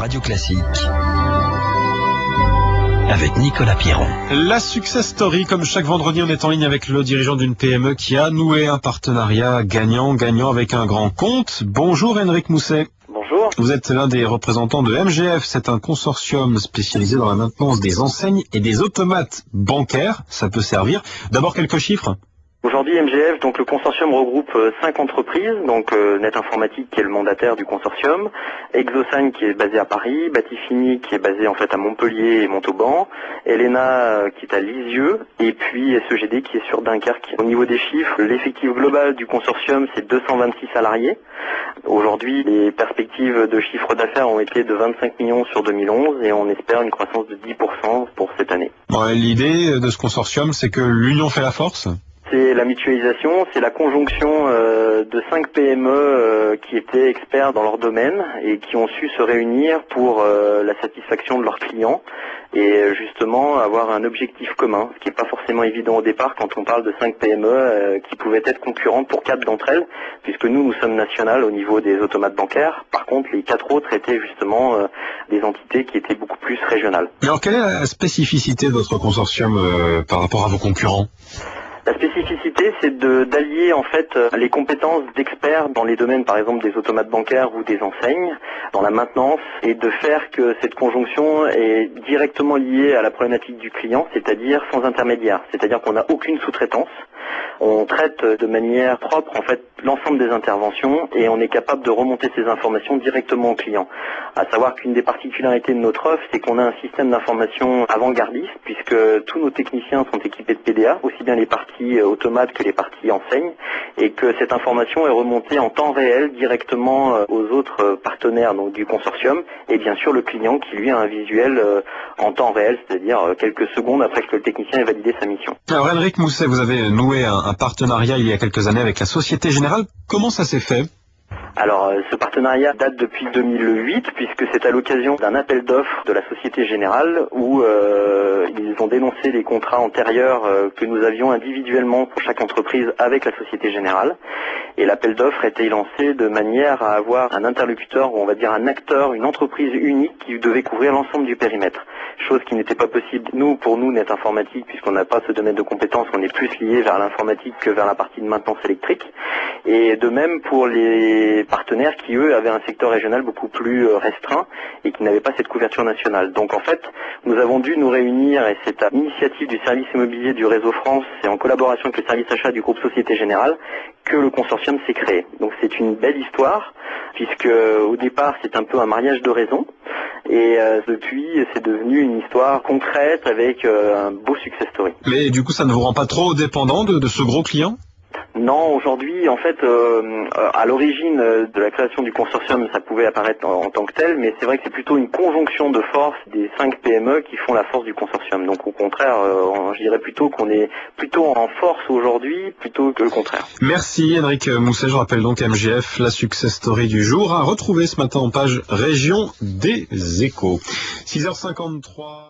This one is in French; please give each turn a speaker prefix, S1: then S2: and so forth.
S1: Radio Classique avec Nicolas Pierron.
S2: La success story, comme chaque vendredi, on est en ligne avec le dirigeant d'une PME qui a noué un partenariat gagnant-gagnant avec un grand compte. Bonjour Henrik Mousset.
S3: Bonjour.
S2: Vous êtes l'un des représentants de MGF, c'est un consortium spécialisé dans la maintenance des enseignes et des automates bancaires. Ça peut servir. D'abord quelques chiffres.
S3: Aujourd'hui, MGF, donc le consortium regroupe 5 entreprises, donc Net Informatique qui est le mandataire du consortium, Exosign qui est basé à Paris, Batifini qui est basé en fait à Montpellier et Montauban, Elena qui est à Lisieux, et puis SEGD qui est sur Dunkerque. Au niveau des chiffres, l'effectif global du consortium c'est 226 salariés. Aujourd'hui, les perspectives de chiffre d'affaires ont été de 25 millions sur 2011 et on espère une croissance de 10% pour cette année.
S2: Bon, l'idée de ce consortium, c'est que l'union fait la force ?
S3: C'est la mutualisation, c'est la conjonction de 5 PME qui étaient experts dans leur domaine et qui ont su se réunir pour la satisfaction de leurs clients et justement avoir un objectif commun, ce qui n'est pas forcément évident au départ quand on parle de 5 PME qui pouvaient être concurrentes pour 4 d'entre elles, puisque nous sommes nationales au niveau des automates bancaires. Par contre, les 4 autres étaient justement des entités qui étaient beaucoup plus régionales.
S2: Alors, quelle est la spécificité de votre consortium par rapport à vos concurrents ?
S3: La spécificité, c'est d'allier en fait les compétences d'experts dans les domaines, par exemple des automates bancaires ou des enseignes, dans la maintenance, et de faire que cette conjonction est directement liée à la problématique du client, c'est-à-dire sans intermédiaire, c'est-à-dire qu'on n'a aucune sous-traitance. On traite de manière propre en fait l'ensemble des interventions et on est capable de remonter ces informations directement au client. À savoir qu'une des particularités de notre offre, c'est qu'on a un système d'information avant-gardiste puisque tous nos techniciens sont équipés de PDA, aussi bien les parties automates que les parties enseignes, et que cette information est remontée en temps réel directement aux autres partenaires donc du consortium et bien sûr le client qui lui a un visuel en temps réel, c'est-à-dire quelques secondes après que le technicien ait validé sa mission.
S2: Alors Henrik Mousset, vous avez noué un partenariat il y a quelques années avec la Société Générale. Comment ça s'est fait ?
S3: Alors, ce partenariat date depuis 2008, puisque c'est à l'occasion d'un appel d'offres de la Société Générale où ils ont dénoncé les contrats antérieurs que nous avions individuellement pour chaque entreprise avec la Société Générale. Et l'appel d'offres a été lancé de manière à avoir un interlocuteur, ou on va dire un acteur, une entreprise unique qui devait couvrir l'ensemble du périmètre. Chose qui n'était pas possible, pour nous, Net Informatique, puisqu'on n'a pas ce domaine de compétences, on est plus lié vers l'informatique que vers la partie de maintenance électrique. Et de même pour les partenaires qui, eux, avaient un secteur régional beaucoup plus restreint et qui n'avaient pas cette couverture nationale. Donc en fait, nous avons dû nous réunir, et c'est à l'initiative du service immobilier du Réseau France et en collaboration avec le service achat du groupe Société Générale, que le consortium s'est créé. Donc c'est une belle histoire, puisque au départ c'est un peu un mariage de raison, et depuis c'est devenu une histoire concrète avec un beau success story.
S2: Mais du coup ça ne vous rend pas trop dépendant de ce gros client ?
S3: Non, aujourd'hui, en fait, à l'origine de la création du consortium, ça pouvait apparaître en tant que tel, mais c'est vrai que c'est plutôt une conjonction de forces des 5 PME qui font la force du consortium. Donc au contraire, je dirais plutôt qu'on est plutôt en force aujourd'hui plutôt que le contraire.
S2: Merci Henrik Mousset, je rappelle donc MGF, la success story du jour, à retrouver ce matin en page Région des Échos. 6h53.